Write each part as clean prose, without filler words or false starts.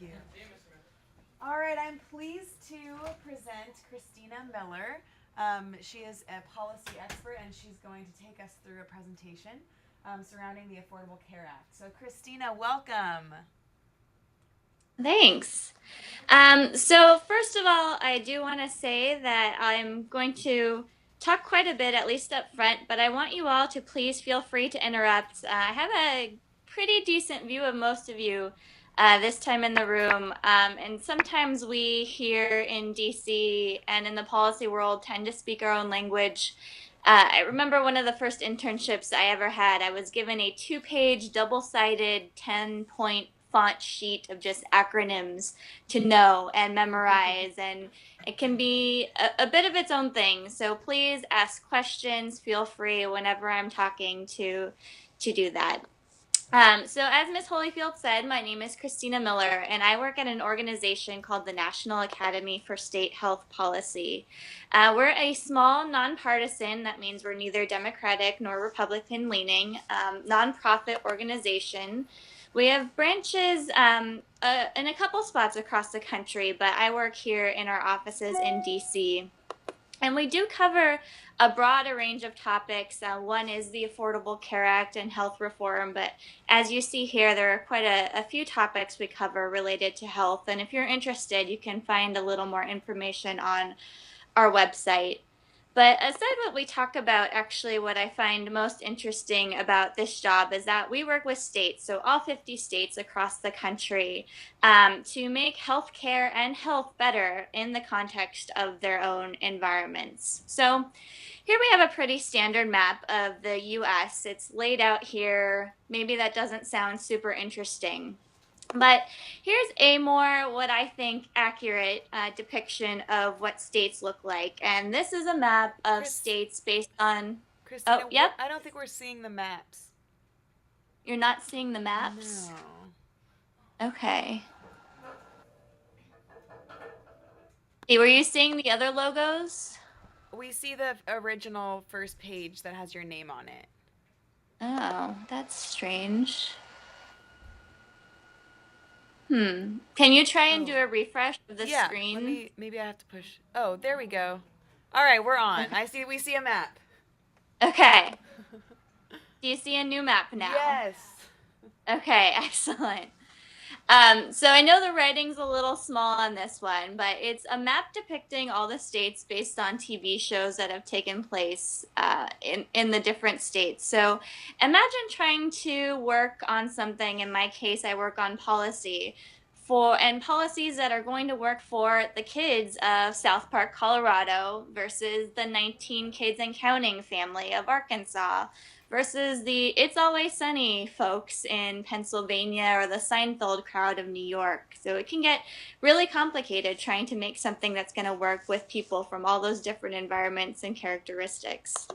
you. All right, I'm pleased to present Christina Miller. She is a policy expert, and she's going to take us through a presentation surrounding the Affordable Care Act. So, Christina, welcome. Thanks. So first of all, I do want to say that I'm going to talk quite a bit, at least up front, but I want you all to please feel free to interrupt. I have a pretty decent view of most of you this time in the room, and sometimes we here in DC and in the policy world tend to speak our own language. I remember one of the first internships I ever had. I was given a 2-page, double-sided, 10-point font sheet of just acronyms to know and memorize, and it can be a bit of its own thing. So please ask questions. Feel free whenever I'm talking to do that. So as Ms. Holyfield said, my name is Christina Miller, and I work at an organization called the National Academy for State Health Policy. We're a small, nonpartisan, that means we're neither Democratic nor Republican leaning, nonprofit organization. We have branches in a couple spots across the country, but I work here in our offices in DC. And we do cover a broader range of topics. One is the Affordable Care Act and health reform, but as you see here, there are quite a few topics we cover related to health. And if you're interested, you can find a little more information on our website. But aside what we talk about, actually what I find most interesting about this job is that we work with states, so all 50 states across the country, to make healthcare and health better in the context of their own environments. So here we have a pretty standard map of the US. It's laid out here. Maybe that doesn't sound super interesting. But here's a more, what I think, accurate depiction of what states look like. And this is a map of states based on... Christina, Oh, yep. I don't think we're seeing the maps. You're not seeing the maps? No. Okay. Hey, were you seeing the other logos? We see the original first page that has your name on it. Oh, that's strange. Can you try and do a refresh of the screen? Maybe I have to push. Oh, there we go. All right, we're on. Okay. We see a map. Okay. Do you see a new map now? Yes. Okay, excellent. So I know the writing's a little small on this one, but it's a map depicting all the states based on TV shows that have taken place in the different states. So imagine trying to work on something. In my case, I work on policy and policies that are going to work for the kids of South Park, Colorado versus the 19 kids and counting family of Arkansas versus the It's Always Sunny folks in Pennsylvania or the Seinfeld crowd of New York. So it can get really complicated trying to make something that's going to work with people from all those different environments and characteristics.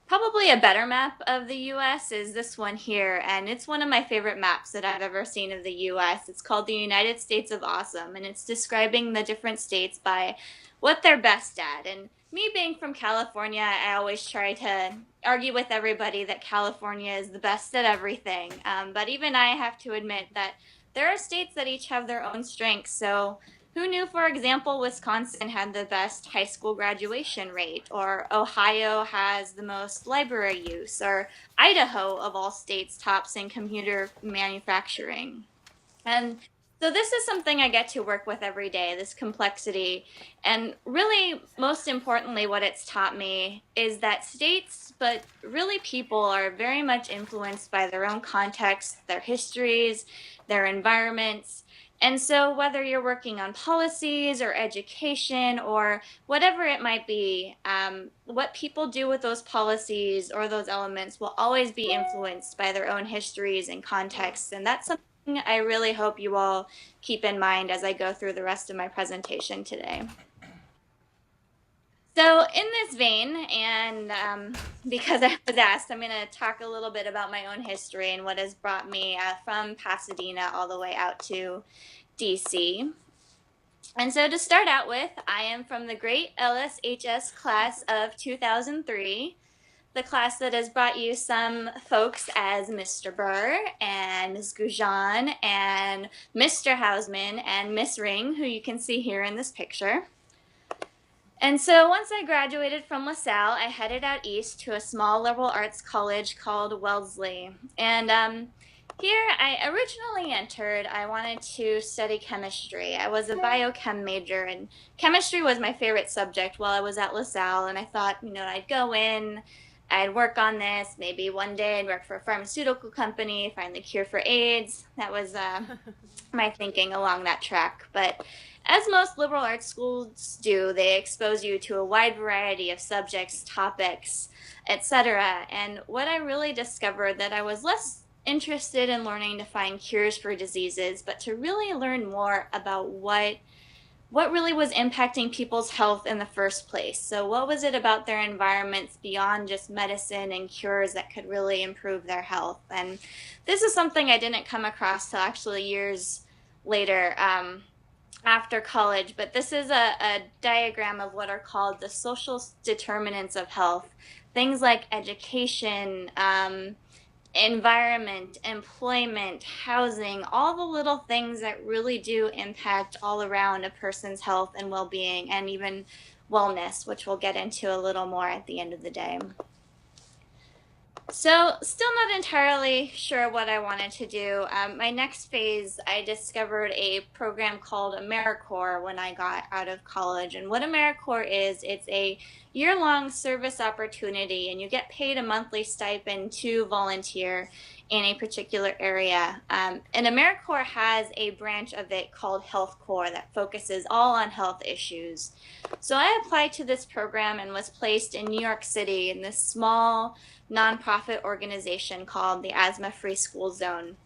Probably a better map of the US is this one here, and it's one of my favorite maps that I've ever seen of the US. It's called the United States of Awesome, and it's describing the different states by what they're best at. And me being from California, I always try to argue with everybody that California is the best at everything. But even I have to admit that there are states that each have their own strengths. So who knew, for example, Wisconsin had the best high school graduation rate, or Ohio has the most library use, or Idaho, of all states, tops in computer manufacturing. And so this is something I get to work with every day, this complexity. And really, most importantly, what it's taught me is that states, but really people, are very much influenced by their own context, their histories, their environments. And so whether you're working on policies or education or whatever it might be, what people do with those policies or those elements will always be influenced by their own histories and contexts. And that's something I really hope you all keep in mind as I go through the rest of my presentation today. So in this vein, and because I was asked, I'm going to talk a little bit about my own history and what has brought me from Pasadena all the way out to DC. And so to start out with, I am from the great LSHS class of 2003. the class that has brought you some folks as Mr. Burr and Ms. Goujon and Mr. Hausman and Miss Ring, who you can see here in this picture. And so once I graduated from LaSalle, I headed out east to a small liberal arts college called Wellesley. And here I originally entered, I wanted to study chemistry. I was a biochem major, and chemistry was my favorite subject while I was at LaSalle. And I thought, I'd go in, I'd work on this. Maybe one day I'd work for a pharmaceutical company, find the cure for AIDS. That was my thinking along that track. But as most liberal arts schools do, they expose you to a wide variety of subjects, topics, etc. And what I really discovered that I was less interested in learning to find cures for diseases, but to really learn more about what really was impacting people's health in the first place. So what was it about their environments beyond just medicine and cures that could really improve their health? And this is something I didn't come across till actually years later, after college, but this is a diagram of what are called the social determinants of health. Things like education, environment, employment, housing, all the little things that really do impact all around a person's health and well-being, and even wellness, which we'll get into a little more at the end of the day. So still not entirely sure what I wanted to do. My next phase, I discovered a program called AmeriCorps when I got out of college. And what AmeriCorps is, it's a year-long service opportunity, and you get paid a monthly stipend to volunteer in a particular area. And AmeriCorps has a branch of it called Health Corps that focuses all on health issues. So I applied to this program and was placed in New York City in this small nonprofit organization called the Asthma Free School Zone.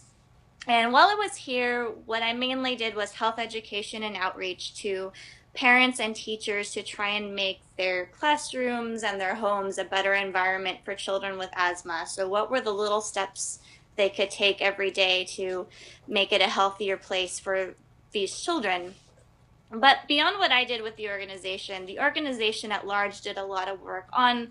And while I was here, what I mainly did was health education and outreach to parents and teachers to try and make their classrooms and their homes a better environment for children with asthma. So what were the little steps they could take every day to make it a healthier place for these children? But beyond what I did with the organization at large did a lot of work on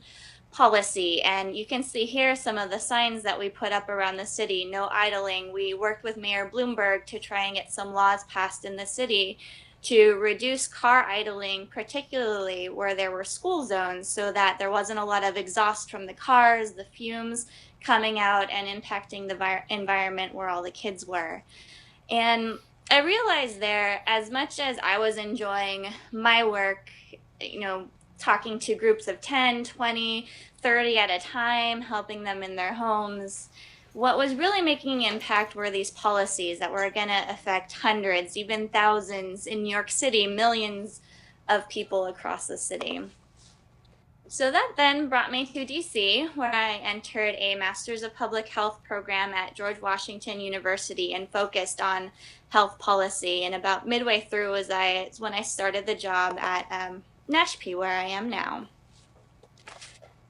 policy, and you can see here some of the signs that we put up around the city. No idling. We worked with Mayor Bloomberg to try and get some laws passed in the city to reduce car idling, particularly where there were school zones, so that there wasn't a lot of exhaust from the cars, the fumes coming out and impacting the environment where all the kids were. And I realized there, as much as I was enjoying my work, talking to groups of 10, 20, 30 at a time, helping them in their homes, what was really making an impact were these policies that were going to affect hundreds, even thousands in New York City, millions of people across the city. So that then brought me to DC, where I entered a Master's of Public Health program at George Washington University and focused on health policy. And about midway through was when I started the job at NASHP, where I am now.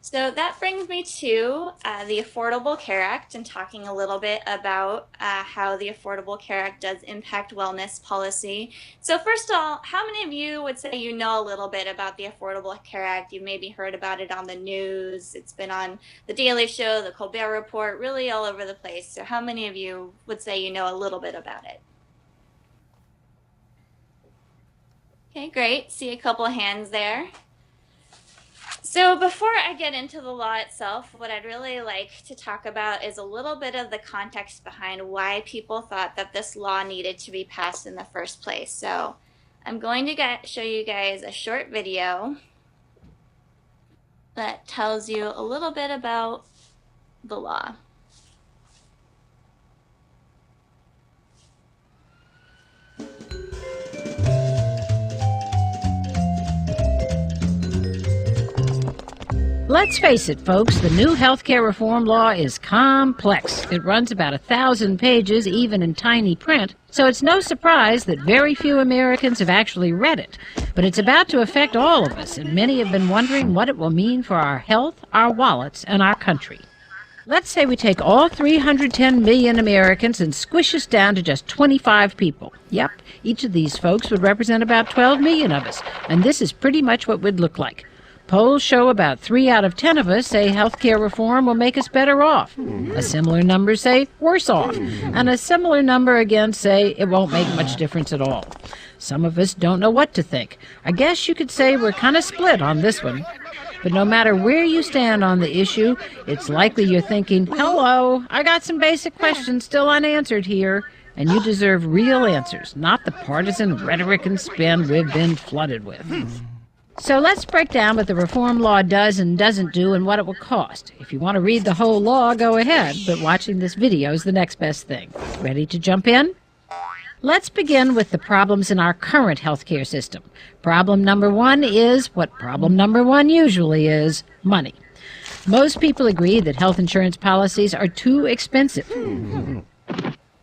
So that brings me to the Affordable Care Act, and talking a little bit about how the Affordable Care Act does impact wellness policy. So first of all, how many of you would say you know a little bit about the Affordable Care Act? You've maybe heard about it on the news. It's been on The Daily Show, The Colbert Report, really all over the place. So how many of you would say you know a little bit about it? Okay, great. See a couple hands there. So before I get into the law itself, what I'd really like to talk about is a little bit of the context behind why people thought that this law needed to be passed in the first place. So I'm going to show you guys a short video that tells you a little bit about the law. Let's face it, folks, the new healthcare reform law is complex. It runs about 1,000 pages, even in tiny print, so it's no surprise that very few Americans have actually read it. But it's about to affect all of us, and many have been wondering what it will mean for our health, our wallets, and our country. Let's say we take all 310 million Americans and squish us down to just 25 people. Yep, each of these folks would represent about 12 million of us, and this is pretty much what we'd look like. Polls show about 3 out of 10 of us say health care reform will make us better off. A similar number say worse off. And a similar number again say it won't make much difference at all. Some of us don't know what to think. I guess you could say we're kind of split on this one. But no matter where you stand on the issue, it's likely you're thinking, hello, I got some basic questions still unanswered here. And you deserve real answers, not the partisan rhetoric and spin we've been flooded with. So let's break down what the reform law does and doesn't do and what it will cost. If you want to read the whole law, go ahead, but watching this video is the next best thing. Ready to jump in? Let's begin with the problems in our current healthcare system. Problem number one is what problem number one usually is: money. Most people agree that health insurance policies are too expensive.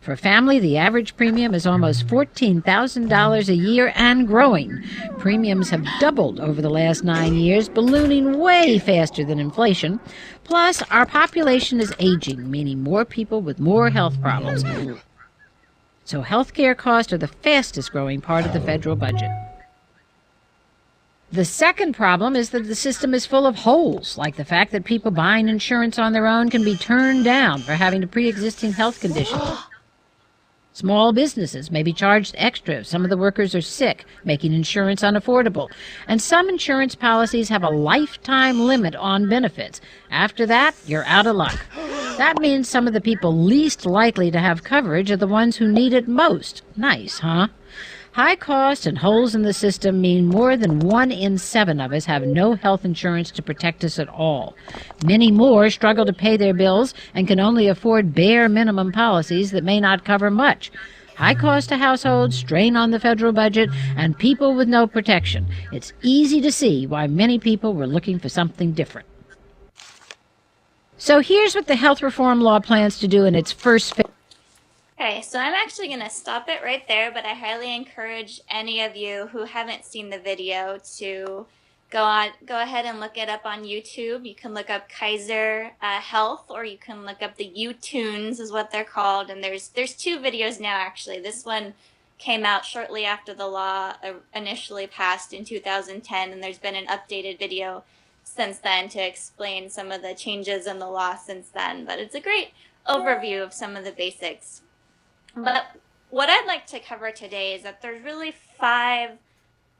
For a family, the average premium is almost $14,000 a year and growing. Premiums have doubled over the last 9 years, ballooning way faster than inflation. Plus, our population is aging, meaning more people with more health problems. So health care costs are the fastest growing part of the federal budget. The second problem is that the system is full of holes, like the fact that people buying insurance on their own can be turned down for having a pre-existing health condition. Small businesses may be charged extra if some of the workers are sick, making insurance unaffordable. And some insurance policies have a lifetime limit on benefits. After that, you're out of luck. That means some of the people least likely to have coverage are the ones who need it most. Nice, huh? High cost and holes in the system mean more than 1 in 7 of us have no health insurance to protect us at all. Many more struggle to pay their bills and can only afford bare minimum policies that may not cover much. High cost to households, strain on the federal budget, and people with no protection. It's easy to see why many people were looking for something different. So here's what the health reform law plans to do in its first phase. Okay, so I'm actually going to stop it right there, but I highly encourage any of you who haven't seen the video to go ahead and look it up on YouTube. You can look up Kaiser Health, or you can look up the U-Tunes is what they're called, and there's 2 videos now actually. This one came out shortly after the law initially passed in 2010, and there's been an updated video since then to explain some of the changes in the law since then, but it's a great overview of some of the basics. But what I'd like to cover today is that there's really 5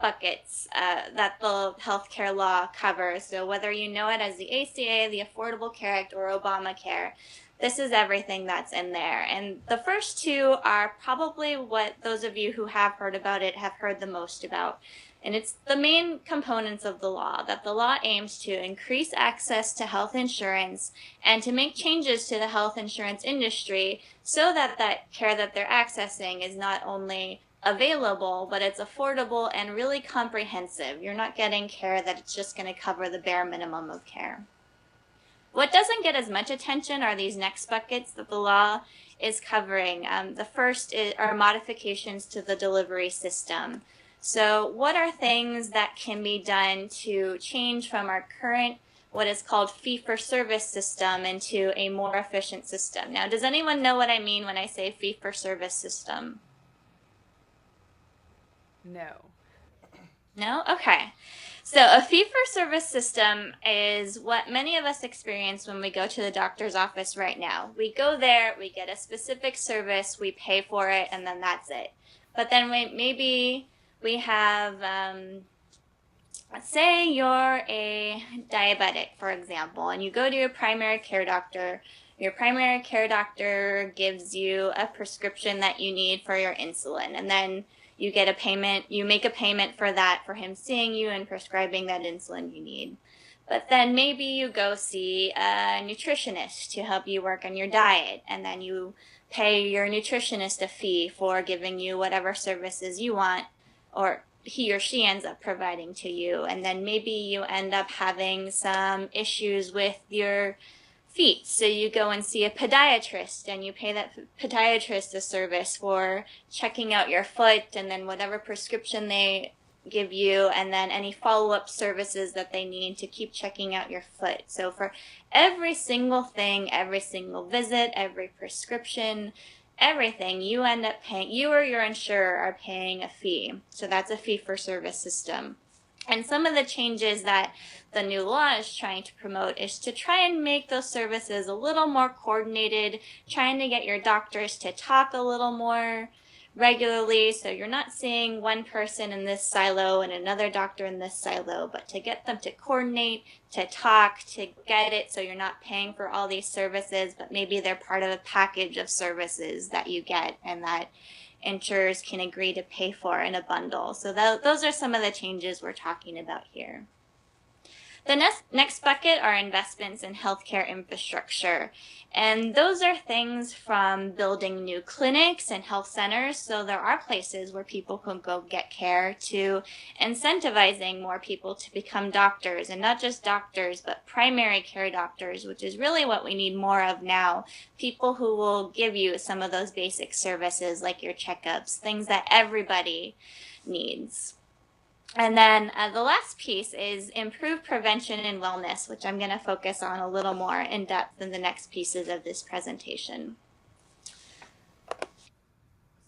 buckets that the healthcare law covers. So whether you know it as the ACA, the Affordable Care Act, or Obamacare, this is everything that's in there. And the first 2 are probably what those of you who have heard about it have heard the most about. And it's the main components of the law, that the law aims to increase access to health insurance and to make changes to the health insurance industry so that that care that they're accessing is not only available, but it's affordable and really comprehensive. You're not getting care that it's just going to cover the bare minimum of care. What doesn't get as much attention are these next buckets that the law is covering. The first are modifications to the delivery system. So what are things that can be done to change from our current, what is called fee-for-service system, into a more efficient system? Now, does anyone know what I mean when I say fee-for-service system? No. No? Okay. So a fee-for-service system is what many of us experience when we go to the doctor's office right now. We go there, we get a specific service, we pay for it, and then that's it. But then maybe we have, let's say you're a diabetic, for example, and you go to your primary care doctor. Your primary care doctor gives you a prescription that you need for your insulin, and then you get a payment, you make a payment for that, for him seeing you and prescribing that insulin you need. But then maybe you go see a nutritionist to help you work on your diet, and then you pay your nutritionist a fee for giving you whatever services you want, or he or she ends up providing to you. And then maybe you end up having some issues with your feet. So you go and see a podiatrist, and you pay that podiatrist a service for checking out your foot, and then whatever prescription they give you, and then any follow-up services that they need to keep checking out your foot. So for every single thing, every single visit, every prescription, everything, you end up paying, you or your insurer are paying a fee. So that's a fee-for-service system. And some of the changes that the new law is trying to promote is to try and make those services a little more coordinated, trying to get your doctors to talk a little more regularly, so you're not seeing one person in this silo and another doctor in this silo, but to get them to coordinate, to talk, to get it so you're not paying for all these services, but maybe they're part of a package of services that you get and that insurers can agree to pay for in a bundle. So those are some of the changes we're talking about here. The next bucket are investments in healthcare infrastructure. And those are things from building new clinics and health centers, so there are places where people can go get care, to incentivizing more people to become doctors, and not just doctors, but primary care doctors, which is really what we need more of now. People who will give you some of those basic services like your checkups, things that everybody needs. And then the last piece is improved prevention and wellness, which I'm going to focus on a little more in depth in the next pieces of this presentation.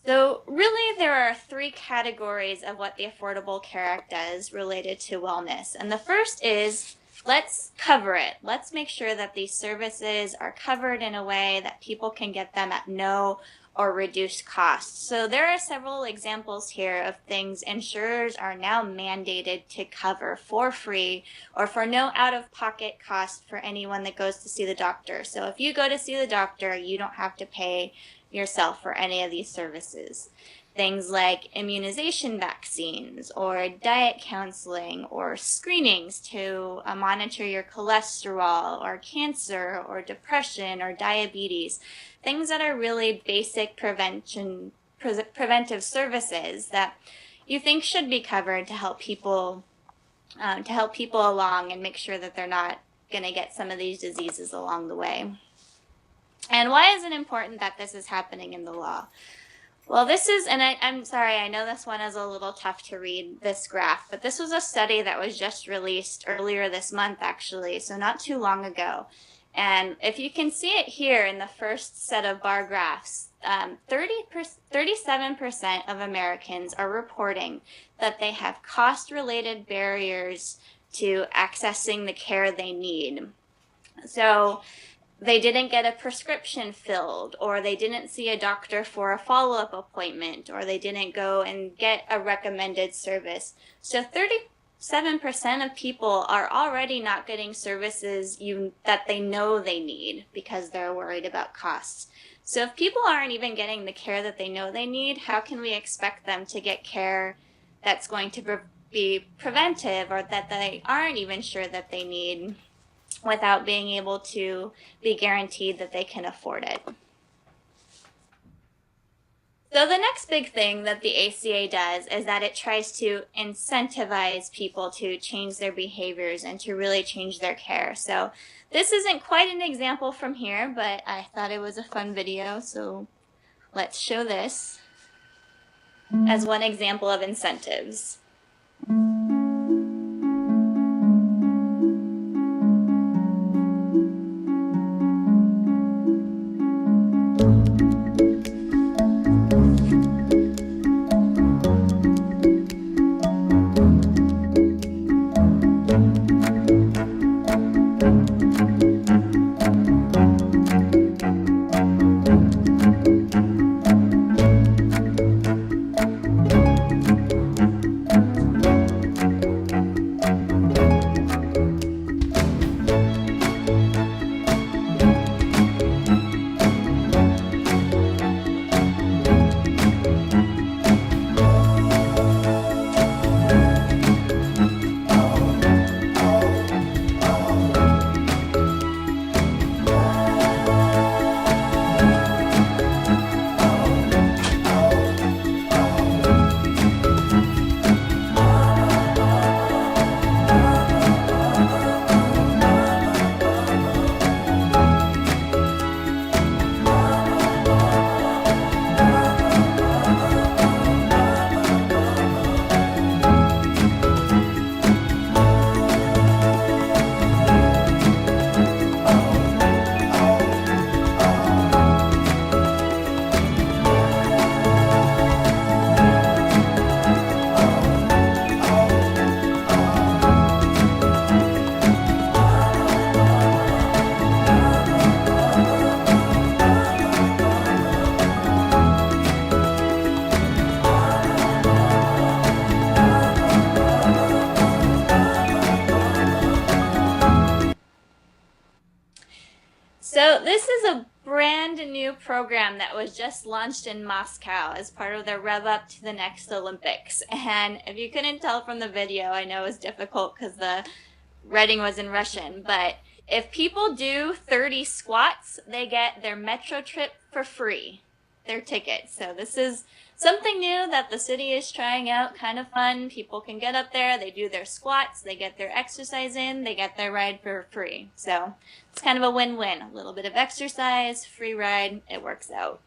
So really there are 3 categories of what the Affordable Care Act does related to wellness. And the first is, let's cover it. Let's make sure that these services are covered in a way that people can get them at no or reduced costs. So there are several examples here of things insurers are now mandated to cover for free or for no out-of-pocket cost for anyone that goes to see the doctor. So if you go to see the doctor, you don't have to pay yourself for any of these services. Things like immunization vaccines or diet counseling or screenings to monitor your cholesterol or cancer or depression or diabetes. Things that are really basic preventive services that you think should be covered to help people along and make sure that they're not going to get some of these diseases along the way. And why is it important that this is happening in the law? Well, this is, and I'm sorry, I know this one is a little tough to read, this graph, but this was a study that was just released earlier this month, actually, so not too long ago. And if you can see it here in the first set of bar graphs, 37% of Americans are reporting that they have cost-related barriers to accessing the care they need. So they didn't get a prescription filled, or they didn't see a doctor for a follow-up appointment, or they didn't go and get a recommended service. So 37% of people are already not getting services that they know they need because they're worried about costs. So if people aren't even getting the care that they know they need, how can we expect them to get care that's going to be preventive or that they aren't even sure that they need without being able to be guaranteed that they can afford it? So the next big thing that the ACA does is that it tries to incentivize people to change their behaviors and to really change their care. So this isn't quite an example from here, but I thought it was a fun video, so let's show this as one example of incentives. this is a brand new program that was just launched in Moscow as part of their rev up to the next Olympics. And if you couldn't tell from the video, I know it was difficult because the writing was in Russian, but if people do 30 squats, they get their metro trip for free, their ticket. So this is something new that the city is trying out, kind of fun. People can get up there, they do their squats, they get their exercise in, they get their ride for free. So it's kind of a win-win. A little bit of exercise, free ride, it works out.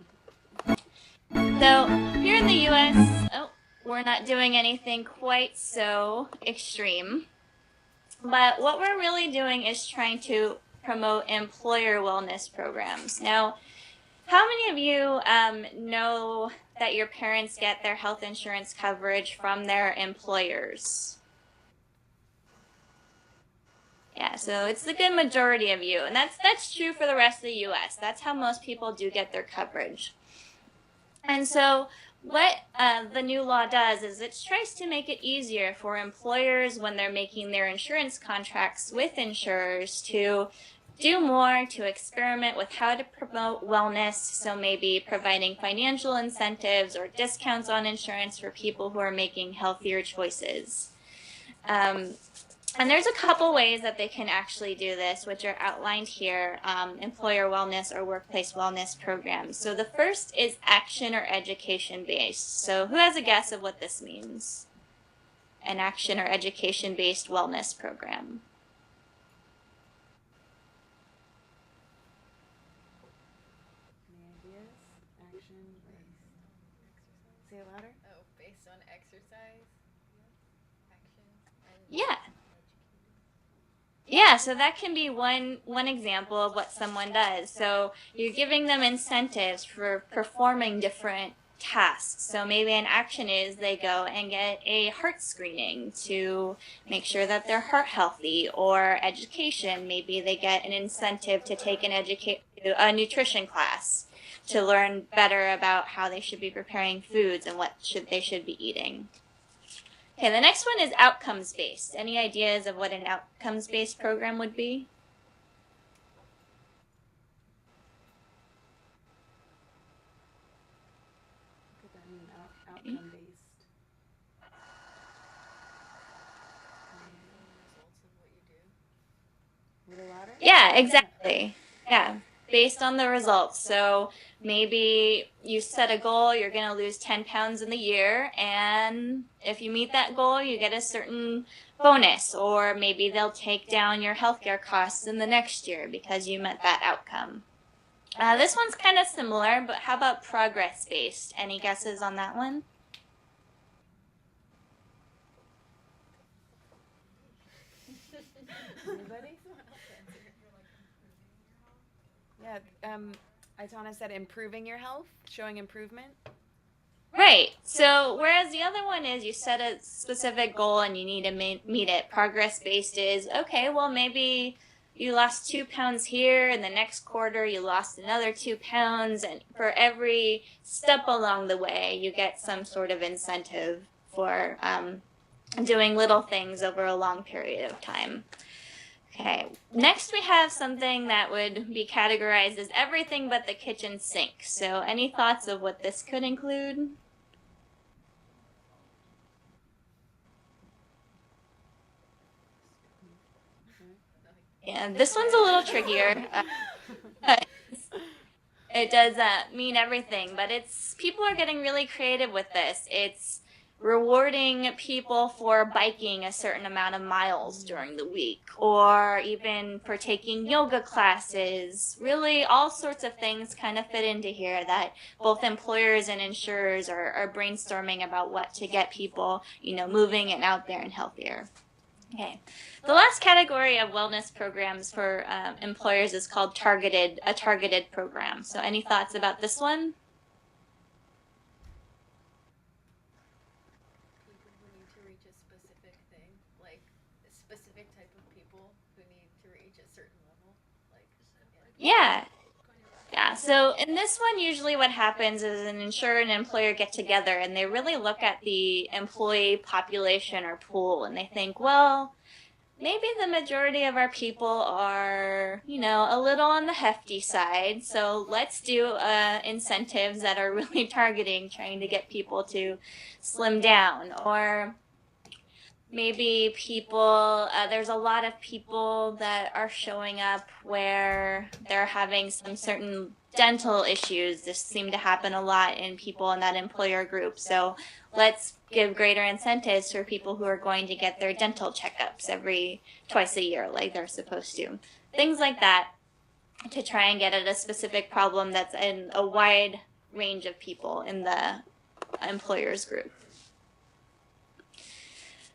So here in the US, we're not doing anything quite so extreme. But what we're really doing is trying to promote employer wellness programs. Now, how many of you know that your parents get their health insurance coverage from their employers? Yeah, so it's the good majority of you. And that's true for the rest of the US. That's how most people do get their coverage. And so what the new law does is it tries to make it easier for employers when they're making their insurance contracts with insurers to do more, to experiment with how to promote wellness, so maybe providing financial incentives or discounts on insurance for people who are making healthier choices. And there's a couple ways that they can actually do this, which are outlined here, employer wellness or workplace wellness programs. So the first is action or education based. So who has a guess of what this means? An action or education based wellness program. Any ideas? Action based. Say it louder. Oh, based on exercise? Action? Yeah. Yeah, so that can be one example of what someone does. So you're giving them incentives for performing different tasks. So maybe an action is they go and get a heart screening to make sure that their heart healthy, or education. Maybe they get an incentive to take a nutrition class to learn better about how they should be preparing foods and what they should be eating. Okay, the next one is outcomes-based. Any ideas of what an outcomes-based program would be? What could that mean? Outcome-based. Results of what you do. A little louder? Yeah, exactly. Yeah, based on the results. So maybe you set a goal, you're going to lose 10 pounds in the year, and if you meet that goal, you get a certain bonus, or maybe they'll take down your healthcare costs in the next year because you met that outcome. This one's kind of similar, but how about progress-based? Any guesses on that one? Anybody? Yeah, Aitana said improving your health, showing improvement. Right. So whereas the other one is you set a specific goal and you need to meet it. Progress-based is, okay, well, maybe you lost 2 pounds here, and the next quarter you lost another 2 pounds, and for every step along the way, you get some sort of incentive for doing little things over a long period of time. Okay, next we have something that would be categorized as everything but the kitchen sink. So any thoughts of what this could include? Yeah, this one's a little trickier. It does mean everything, but people are getting really creative with this. It's rewarding people for biking a certain amount of miles during the week, or even for taking yoga classes. Really, all sorts of things kind of fit into here that both employers and insurers are brainstorming about what to get people, moving and out there and healthier. Okay. The last category of wellness programs for employers is called a targeted program. So any thoughts about this one? People who need to reach a specific thing, like a specific type of people who need to reach a certain level. Yeah. Yeah, so in this one, usually what happens is an insurer and employer get together and they really look at the employee population or pool, and they think, well, maybe the majority of our people are, a little on the hefty side. So let's do incentives that are really targeting trying to get people to slim down. Or maybe there's a lot of people that are showing up where they're having some certain dental issues. This seemed to happen a lot in people in that employer group. So let's give greater incentives for people who are going to get their dental checkups twice a year like they're supposed to. Things like that to try and get at a specific problem that's in a wide range of people in the employers group.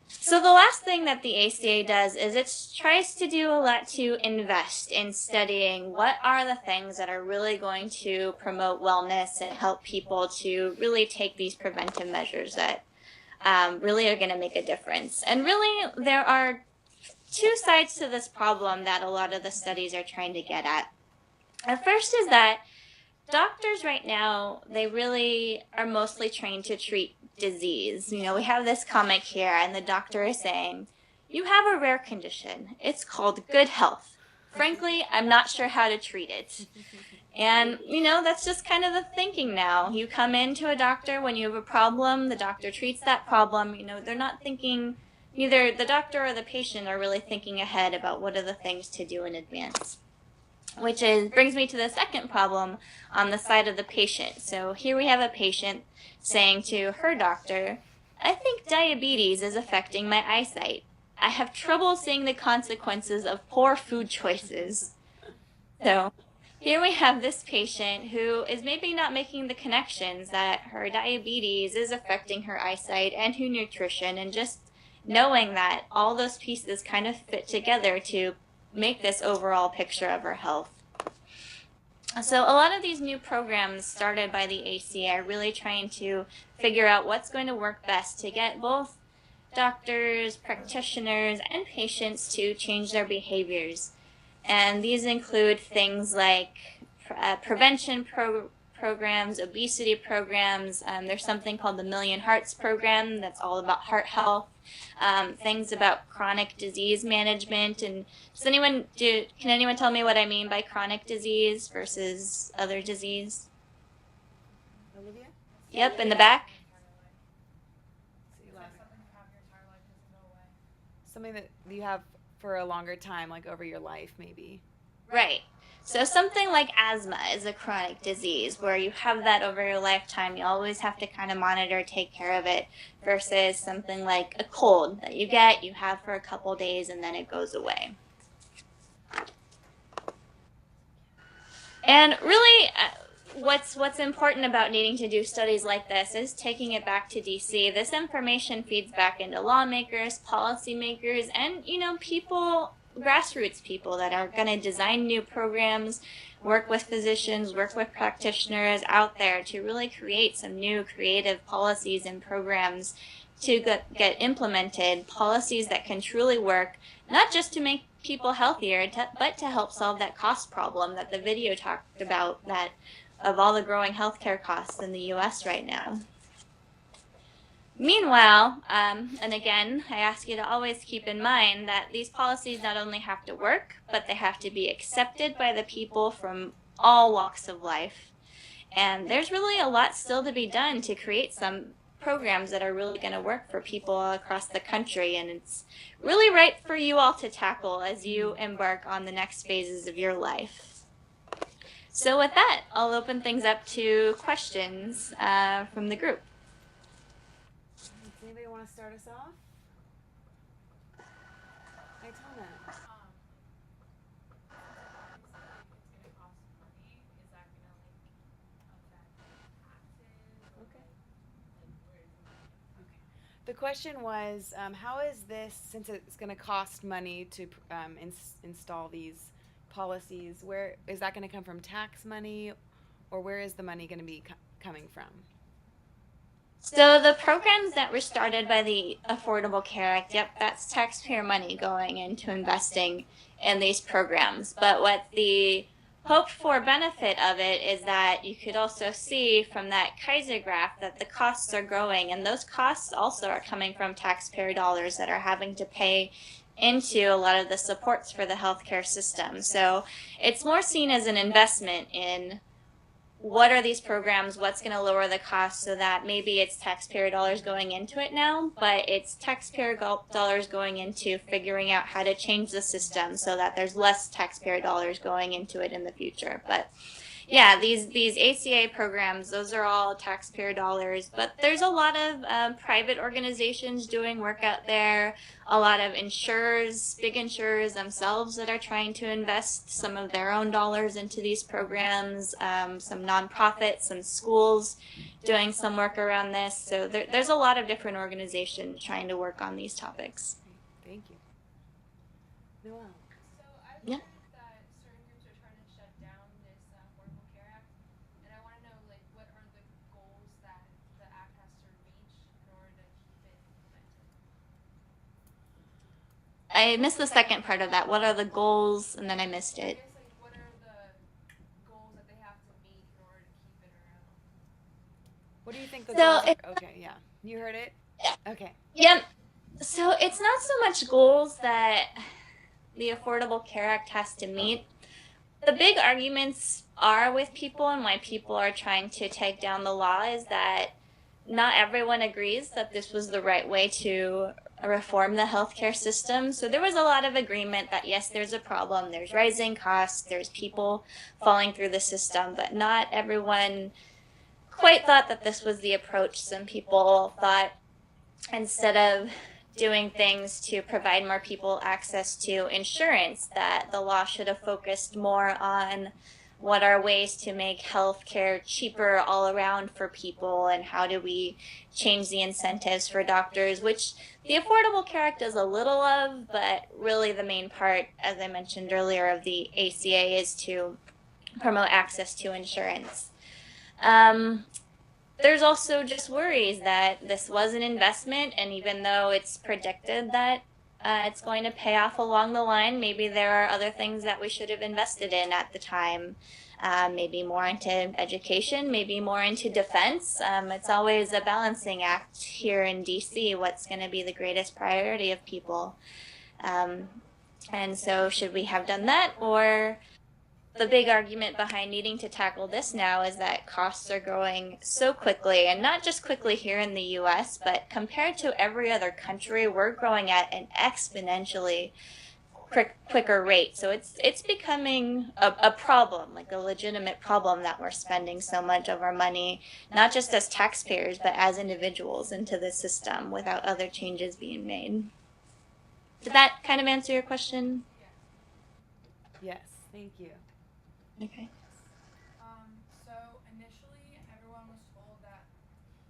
So the last thing that the ACA does is it tries to do a lot to invest in studying what are the things that are really going to promote wellness and help people to really take these preventive measures that really are going to make a difference. And really, there are two sides to this problem that a lot of the studies are trying to get at. The first is that doctors right now, they really are mostly trained to treat disease. We have this comic here, and the doctor is saying, you have a rare condition. It's called good health. Frankly, I'm not sure how to treat it. And, that's just kind of the thinking now. You come into a doctor when you have a problem, the doctor treats that problem. They're not thinking, neither the doctor or the patient are really thinking ahead about what are the things to do in advance. Which brings me to the second problem on the side of the patient. So here we have a patient saying to her doctor, I think diabetes is affecting my eyesight. I have trouble seeing the consequences of poor food choices. So here we have this patient who is maybe not making the connections that her diabetes is affecting her eyesight and her nutrition, and just knowing that all those pieces kind of fit together to make this overall picture of her health. So a lot of these new programs started by the ACA are really trying to figure out what's going to work best to get both doctors, practitioners, and patients to change their behaviors. And these include things like prevention programs, obesity programs. There's something called the Million Hearts program that's all about heart health. Things about chronic disease management. And can anyone tell me what I mean by chronic disease versus other disease? Olivia? Yep, in the back. Something that you have for a longer time, like over your life, maybe. Right. So something like asthma is a chronic disease where you have that over your lifetime. You always have to kind of monitor, take care of it, versus something like a cold that you have for a couple days, and then it goes away. And really, what's important about needing to do studies like this is taking it back to DC. This information feeds back into lawmakers, policymakers, and, people, grassroots people that are going to design new programs, work with physicians, work with practitioners out there to really create some new creative policies and programs to get implemented, policies that can truly work, not just to make people healthier, but to help solve that cost problem that the video talked about, that of all the growing healthcare costs in the U.S. right now. Meanwhile, and again, I ask you to always keep in mind that these policies not only have to work, but they have to be accepted by the people from all walks of life. And there's really a lot still to be done to create some programs that are really going to work for people all across the country. And it's really right for you all to tackle as you embark on the next phases of your life. So with that, I'll open things up to questions from the group. Does anybody want to start us off? I tell that. The question was, how is this, since it's going to cost money to install these policies, where is that going to come from? Tax money, or where is the money going to be coming from? So the programs that were started by the Affordable Care Act, yep, that's taxpayer money going into investing in these programs. But what the hoped for benefit of it is that you could also see from that Kaiser graph that the costs are growing, and those costs also are coming from taxpayer dollars that are having to pay into a lot of the supports for the healthcare system. So it's more seen as an investment in what are these programs, what's going to lower the cost, so that maybe it's taxpayer dollars going into it now, but it's taxpayer dollars going into figuring out how to change the system so that there's less taxpayer dollars going into it in the future. But yeah, these ACA programs, those are all taxpayer dollars, but there's a lot of private organizations doing work out there, a lot of insurers, big insurers themselves that are trying to invest some of their own dollars into these programs, some nonprofits, some schools doing some work around this. So there's a lot of different organizations trying to work on these topics. Thank you. Noel. So I've Yeah. heard that certain groups are trying to shut down this Affordable Care Act, and I want to know, like, what are the goals that the act has to reach in order to keep it implemented? I missed the second part of that. What are the goals? And then I missed I it. guess, like, what are the goals that they have to meet in order to keep it around? What do you think the So goals it- are? Okay, yeah. You heard it? Yeah. Okay. Yep. So it's not so much goals that the Affordable Care Act has to meet. The big arguments are with people and why people are trying to take down the law is that not everyone agrees that this was the right way to reform the healthcare system. So there was a lot of agreement that yes, there's a problem, there's rising costs, there's people falling through the system, but not everyone quite thought that this was the approach. Some people thought instead of doing things to provide more people access to insurance, that the law should have focused more on what are ways to make healthcare cheaper all around for people, and how do we change the incentives for doctors, which the Affordable Care Act does a little of, but really the main part, as I mentioned earlier, of the ACA is to promote access to insurance. There's also just worries that this was an investment, and even though it's predicted that it's going to pay off along the line, maybe there are other things that we should have invested in at the time. Maybe more into education, maybe more into defense. It's always a balancing act here in DC, what's going to be the greatest priority of people. And so should we have done that, or the big argument behind needing to tackle this now is that costs are growing so quickly, and not just quickly here in the US, but compared to every other country, we're growing at an exponentially quicker rate. So it's becoming a problem, like a legitimate problem, that we're spending so much of our money, not just as taxpayers, but as individuals into the system without other changes being made. Did that kind of answer your question? Yes, thank you. Okay. So initially, everyone was told that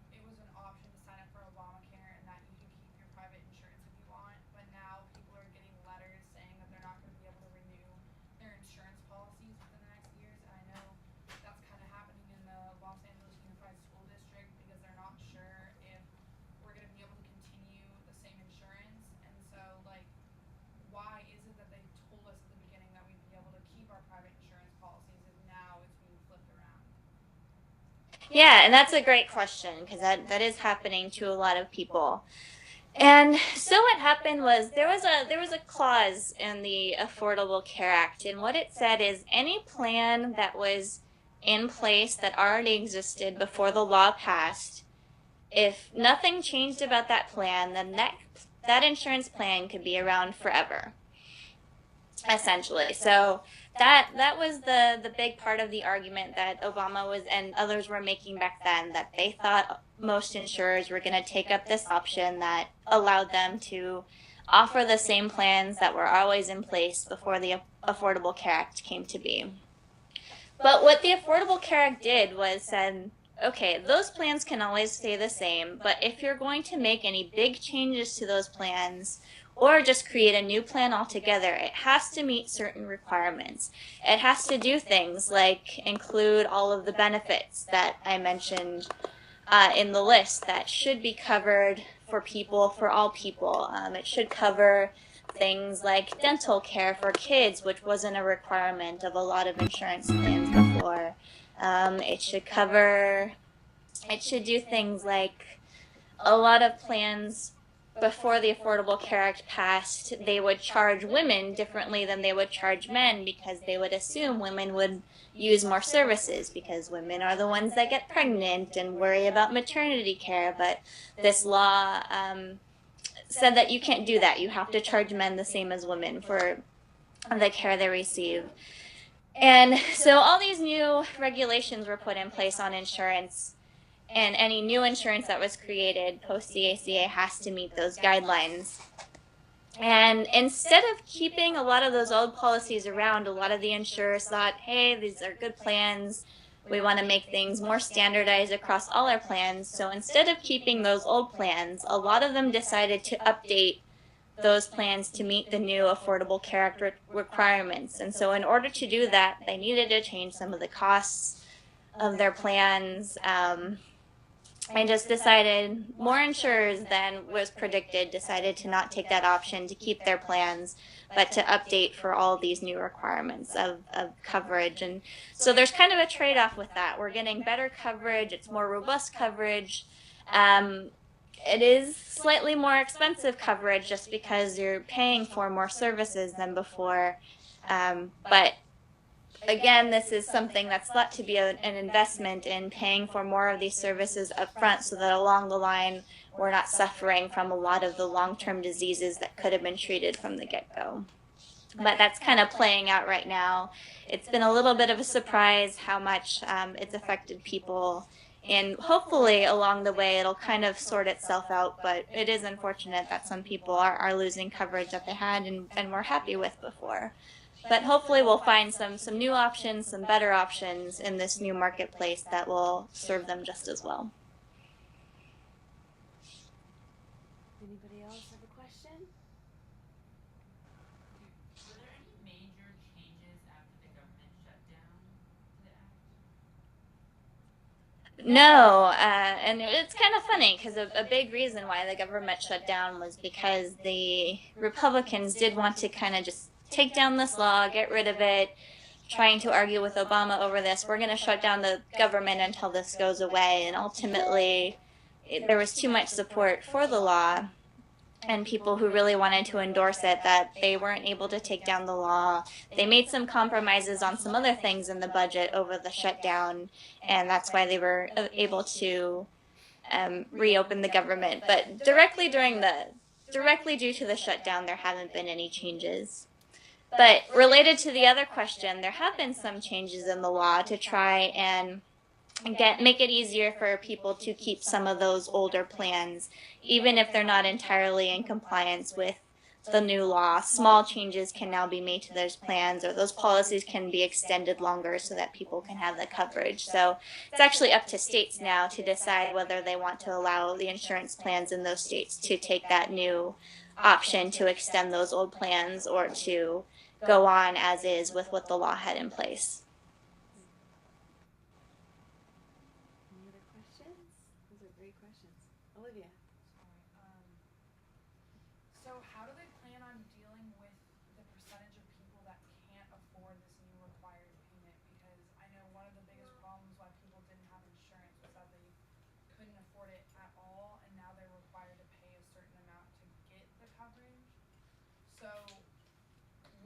it was an option to sign up for Obamacare and that you could keep your private insurance if you want. But now people are getting letters saying that they're not going to be able to renew their insurance policies within the next years. And I know that's kind of happening in the Los Angeles Unified School District because they're not sure if we're going to be able to continue the same insurance. And so, like, why is it that they told us at the beginning that we'd be able to keep our private insurance policies if now it's being flipped around? Yeah, and that's a great question, because that is happening to a lot of people. And so what happened was there was a clause in the Affordable Care Act, and what it said is any plan that was in place that already existed before the law passed, if nothing changed about that plan, then that insurance plan could be around forever, essentially. So that was the big part of the argument that Obama was and others were making back then, that they thought most insurers were going to take up this option that allowed them to offer the same plans that were always in place before the Affordable Care Act came to be. But what the Affordable Care Act did was said, okay, those plans can always stay the same, but if you're going to make any big changes to those plans, or just create a new plan altogether, it has to meet certain requirements. It has to do things like include all of the benefits that I mentioned in the list that should be covered for people, for all people. It should cover things like dental care for kids, which wasn't a requirement of a lot of insurance plans before. It should do things like a lot of plans before the Affordable Care Act passed, they would charge women differently than they would charge men because they would assume women would use more services because women are the ones that get pregnant and worry about maternity care. But this law said that you can't do that. You have to charge men the same as women for the care they receive. And so all these new regulations were put in place on insurance, and any new insurance that was created post the ACA has to meet those guidelines. And instead of keeping a lot of those old policies around, a lot of the insurers thought, hey, these are good plans. We want to make things more standardized across all our plans. So instead of keeping those old plans, a lot of them decided to update those plans to meet the new Affordable Care Act requirements. And so in order to do that, they needed to change some of the costs of their plans. I just decided more insurers than was predicted decided to not take that option to keep their plans, but to update for all these new requirements of coverage. And so there's kind of a trade-off with that. We're getting better coverage. It's more robust coverage. It is slightly more expensive coverage just because you're paying for more services than before. But again, this is something that's thought to be an investment in paying for more of these services up front so that along the line we're not suffering from a lot of the long-term diseases that could have been treated from the get-go. But that's kind of playing out right now. It's been a little bit of a surprise how much it's affected people, and hopefully along the way it'll kind of sort itself out, but it is unfortunate that some people are losing coverage that they had and were happy with before. But hopefully we'll find some new options, some better options in this new marketplace that will serve them just as well. Anybody else have a question? Were there any major changes after the government shut down to the act? No, and it's kind of funny because a big reason why the government shut down was because the Republicans did want to kind of just take down this law, get rid of it, trying to argue with Obama over this. We're going to shut down the government until this goes away. And ultimately, there was too much support for the law and people who really wanted to endorse it that they weren't able to take down the law. They made some compromises on some other things in the budget over the shutdown, and that's why they were able to reopen the government. But directly due to the shutdown, there haven't been any changes. But related to the other question, there have been some changes in the law to try and make it easier for people to keep some of those older plans, even if they're not entirely in compliance with the new law. Small changes can now be made to those plans, or those policies can be extended longer so that people can have the coverage. So it's actually up to states now to decide whether they want to allow the insurance plans in those states to take that new option to extend those old plans or to go on as is with what the law had in place. Any other questions? Those are great questions. Olivia. So how do they plan on dealing with the percentage of people that can't afford this new required payment? Because I know one of the biggest problems why people didn't have insurance was that they couldn't afford it at all, and now they're required to pay a certain amount to get the coverage. So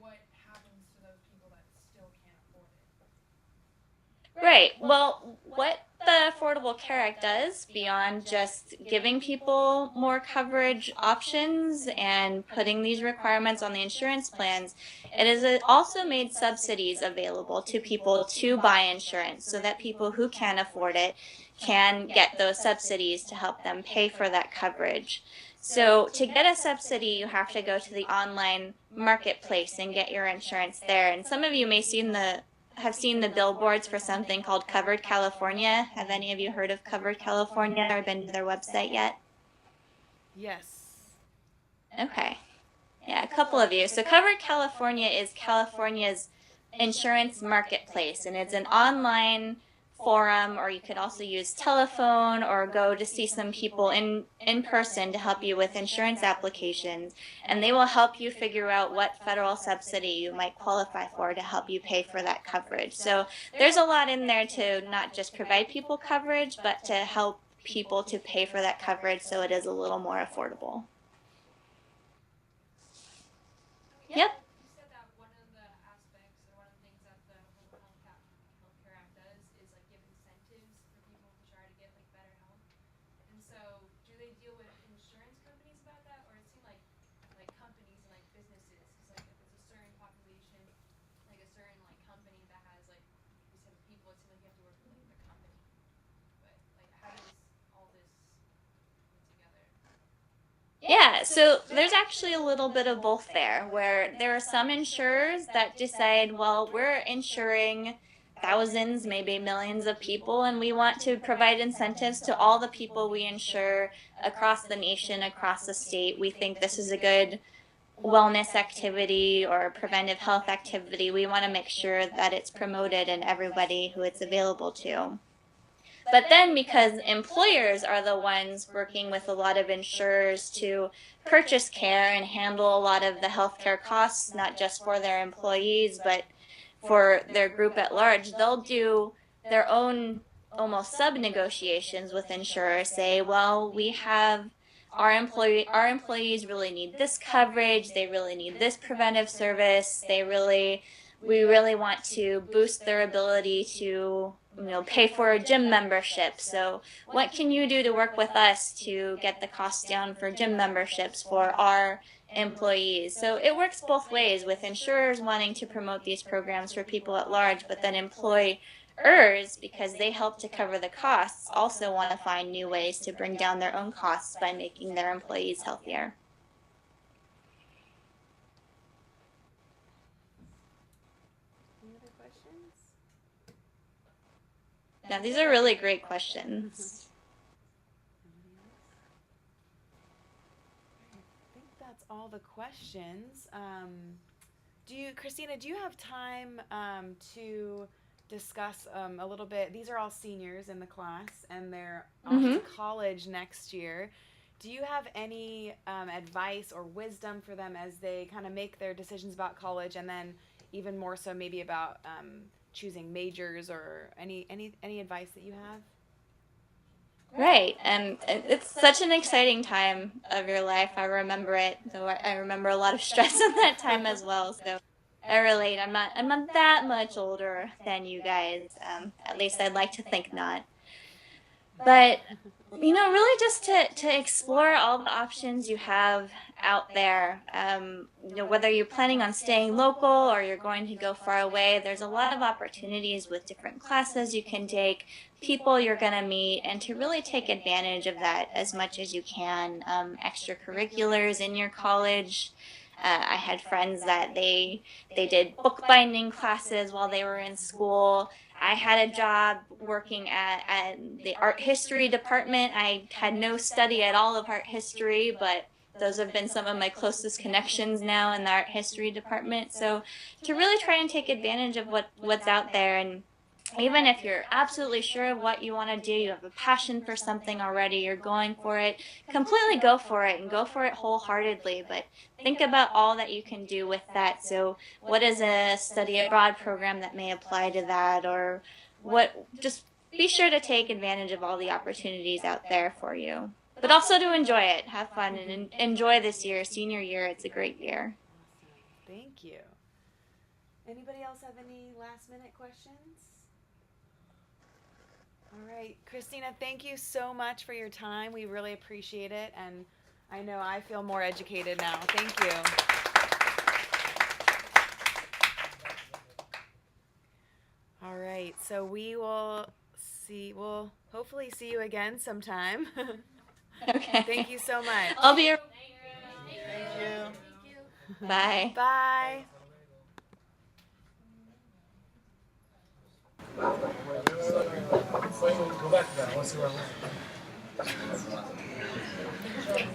what happens to those people that still can't afford it? Right. Well, what the Affordable Care Act does, beyond just giving people more coverage options and putting these requirements on the insurance plans, it has also made subsidies available to people to buy insurance so that people who can afford it can get those subsidies to help them pay for that coverage. So to get a subsidy, you have to go to the online marketplace and get your insurance there. And some of you may have seen the billboards for something called Covered California. Have any of you heard of Covered California or been to their website yet? Yes. Okay. Yeah, a couple of you. So Covered California is California's insurance marketplace, and it's an online forum, or you could also use telephone or go to see some people in person to help you with insurance applications, and they will help you figure out what federal subsidy you might qualify for to help you pay for that coverage. So there's a lot in there to not just provide people coverage, but to help people to pay for that coverage so it is a little more affordable. Yep. You said that one of the aspects or one of the things that the whole Healthcare Act does is like give incentives for people to try to get like better health. And so, do they deal with insurance companies about that, or it seems like companies and like businesses? Because like if it's a certain population, like a certain like company that has like you said people, it seems like you have to work with like the company. But like, how does all this come together? Yeah, so there's actually a little bit of both there, where there are some insurers that decide, well, we're insuring thousands, maybe millions of people, and we want to provide incentives to all the people we insure across the nation, across the state. We think this is a good wellness activity or preventive health activity. We want to make sure that it's promoted in everybody who it's available to. But then because employers are the ones working with a lot of insurers to purchase care and handle a lot of the healthcare costs, not just for their employees, but for their group at large, they'll do their own almost sub-negotiations with insurers, say, well, we have our employees really need this coverage, they really need this preventive service, we really want to boost their ability to pay for a gym membership. So what can you do to work with us to get the cost down for gym memberships for our employees? So it works both ways, with insurers wanting to promote these programs for people at large, but then employers, because they help to cover the costs, also want to find new ways to bring down their own costs by making their employees healthier. Any other questions? Now, these are really great questions. I think that's all the questions. Christina, do you have time to discuss a little bit? These are all seniors in the class, and they're off to college next year. Do you have any advice or wisdom for them as they kind of make their decisions about college, and then even more so maybe about choosing majors, or any advice that you have? Right, and it's such an exciting time of your life. I remember it, though I remember a lot of stress in that time as well. So I relate. I'm not that much older than you guys. At least I'd like to think not. But really just to explore all the options you have out there. Whether you're planning on staying local or you're going to go far away, there's a lot of opportunities with different classes you can take, people you're going to meet, and to really take advantage of that as much as you can. Extracurriculars in your college. I had friends that they did bookbinding classes while they were in school. I had a job working at the art history department. I had no study at all of art history, but those have been some of my closest connections now in the art history department. So to really try and take advantage of what's out there, and even if you're absolutely sure of what you want to do, you have a passion for something already, you're going for it, completely go for it, and go for it wholeheartedly. But think about all that you can do with that. So what is a study abroad program that may apply to that, or just be sure to take advantage of all the opportunities out there for you. But also to enjoy it, have fun, and enjoy this year, senior year. It's a great year. Awesome. Thank you. Anybody else have any last minute questions? All right, Christina, thank you so much for your time. We really appreciate it, and I know I feel more educated now. Thank you. All right, so we'll hopefully see you again sometime. Okay. Thank you so much. I'll be around. Thank you. Bye. Bye. Go back to that. Let's see where I went.